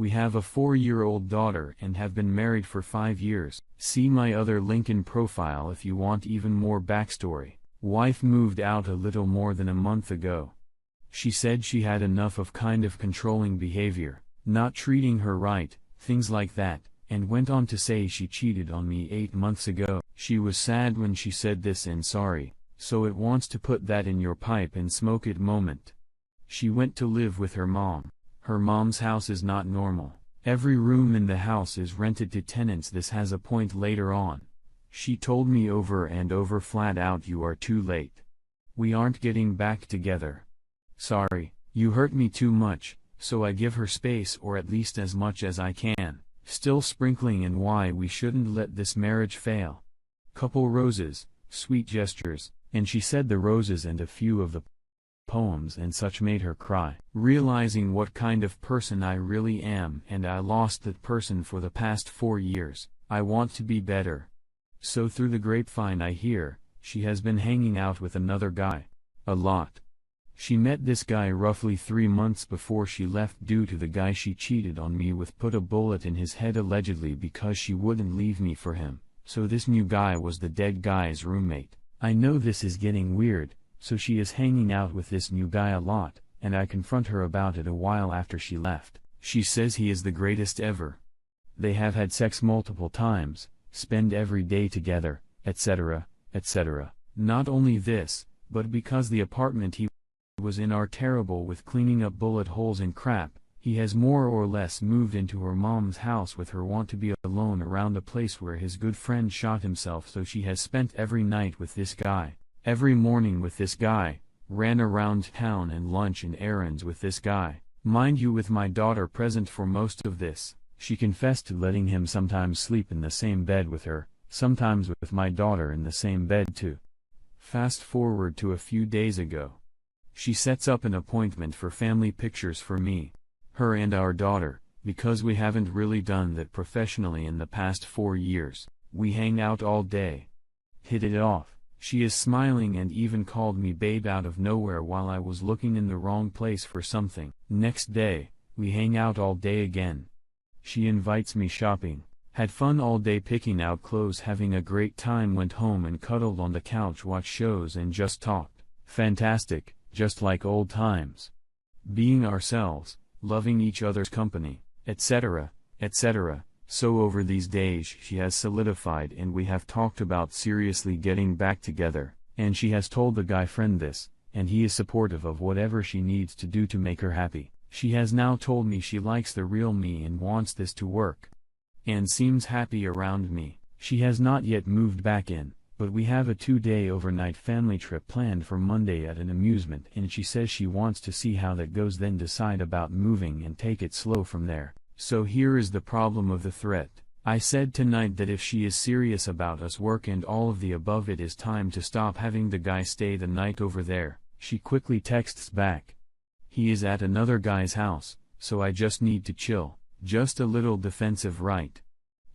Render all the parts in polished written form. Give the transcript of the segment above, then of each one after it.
We have a 4-year-old daughter and have been married for 5 years. See my other LinkedIn profile if you want even more backstory. Wife moved out a little more than a month ago. She said she had enough of kind of controlling behavior, not treating her right, things like that, and went on to say she cheated on me 8 months ago. She was sad when she said this and sorry, so it wants to put that in your pipe and smoke it moment. She went to live with her mom. Her mom's house is not normal. Every room in the house is rented to tenants. This has a point later on. She told me over and over flat out, you are too late. We aren't getting back together. Sorry, you hurt me too much, so I give her space, or at least as much as I can, still sprinkling in why we shouldn't let this marriage fail. Couple roses, sweet gestures, and she said the roses and a few of the poems and such made her cry. Realizing what kind of person I really am, and I lost that person for the past 4 years, I want to be better. So through the grapevine I hear, she has been hanging out with another guy. A lot. She met this guy roughly 3 months before she left due to the guy she cheated on me with put a bullet in his head allegedly because she wouldn't leave me for him, so this new guy was the dead guy's roommate. I know this is getting weird, so she is hanging out with this new guy a lot, and I confront her about it a while after she left. She says he is the greatest ever. They have had sex multiple times, spend every day together, etc., etc. Not only this, but because the apartment he was in are terrible with cleaning up bullet holes and crap, he has more or less moved into her mom's house with her want to be alone around the place where his good friend shot himself, so she has spent every night with this guy. Every morning with this guy, ran around town and lunch and errands with this guy. Mind you, with my daughter present for most of this, she confessed to letting him sometimes sleep in the same bed with her, sometimes with my daughter in the same bed too. Fast forward to a few days ago. She sets up an appointment for family pictures for me, her and our daughter, because we haven't really done that professionally in the past 4 years. We hang out all day. Hit it off. She is smiling and even called me babe out of nowhere while I was looking in the wrong place for something. Next day, we hang out all day again. She invites me shopping, had fun all day picking out clothes, having a great time, went home and cuddled on the couch, watched shows and just talked. Fantastic, just like old times. Being ourselves, loving each other's company, etc., etc. So over these days she has solidified and we have talked about seriously getting back together, and she has told the guy friend this, and he is supportive of whatever she needs to do to make her happy. She has now told me she likes the real me and wants this to work, and seems happy around me. She has not yet moved back in, but we have a 2-day overnight family trip planned for Monday at an amusement, and she says she wants to see how that goes, then decide about moving and take it slow from there. So here is the problem of the threat. I said tonight that if she is serious about us work and all of the above, it is time to stop having the guy stay the night over there. She quickly texts back. He is at another guy's house, so I just need to chill. Just a little defensive, right?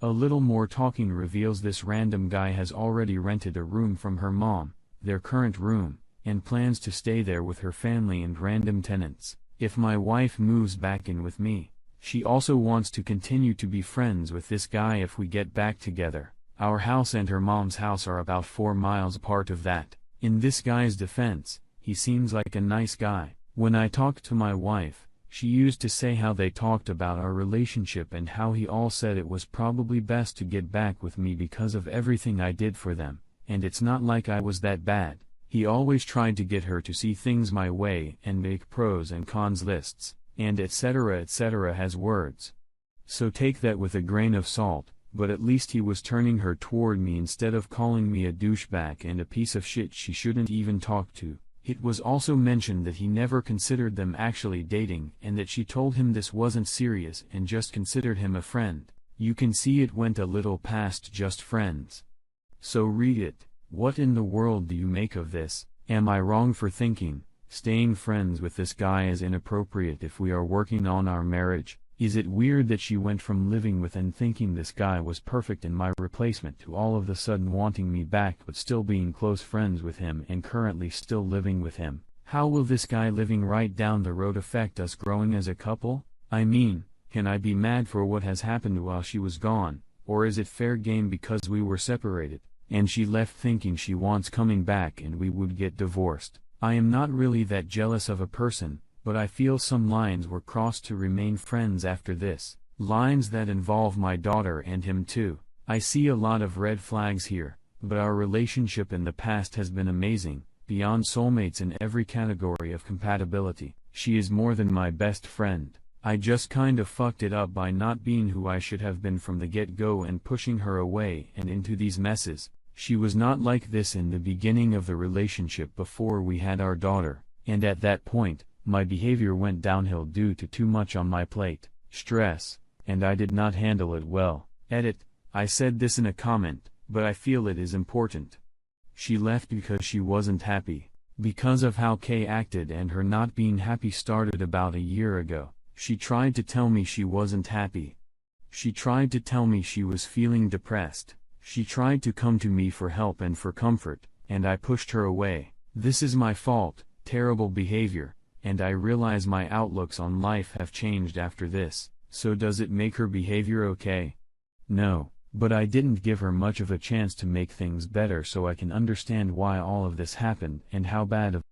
A little more talking reveals this random guy has already rented a room from her mom, their current room, and plans to stay there with her family and random tenants. If my wife moves back in with me, she also wants to continue to be friends with this guy if we get back together. Our house and her mom's house are about 4 miles apart of that. In this guy's defense, he seems like a nice guy. When I talked to my wife, she used to say how they talked about our relationship and how he all said it was probably best to get back with me because of everything I did for them, and it's not like I was that bad. He always tried to get her to see things my way and make pros and cons lists, and etc. etc. has words. So take that with a grain of salt, but at least he was turning her toward me instead of calling me a douchebag and a piece of shit she shouldn't even talk to. It was also mentioned that he never considered them actually dating and that she told him this wasn't serious and just considered him a friend. You can see it went a little past just friends. So read it. What in the world do you make of this? Am I wrong for thinking staying friends with this guy is inappropriate if we are working on our marriage? Is it weird that she went from living with and thinking this guy was perfect and my replacement to all of a sudden wanting me back but still being close friends with him and currently still living with him? How will this guy living right down the road affect us growing as a couple? I mean, Can I be mad for what has happened while she was gone, or is it fair game because we were separated, and she left thinking she wants coming back and we would get divorced? I am not really that jealous of a person, but I feel some lines were crossed to remain friends after this, lines that involve my daughter and him too. I see a lot of red flags here, but our relationship in the past has been amazing, beyond soulmates in every category of compatibility. She is more than my best friend. I just kind of fucked it up by not being who I should have been from the get-go and pushing her away and into these messes. She was not like this in the beginning of the relationship before we had our daughter, and at that point, my behavior went downhill due to too much on my plate, stress, and I did not handle it well. Edit, I said this in a comment, but I feel it is important. She left because she wasn't happy. Because of how Kay acted, and her not being happy started about a year ago. She tried to tell me she wasn't happy. She tried to tell me she was feeling depressed. She tried to come to me for help and for comfort, and I pushed her away. This is my fault, terrible behavior, and I realize my outlooks on life have changed after this. So does it make her behavior okay? No, but I didn't give her much of a chance to make things better, so I can understand why all of this happened and how bad of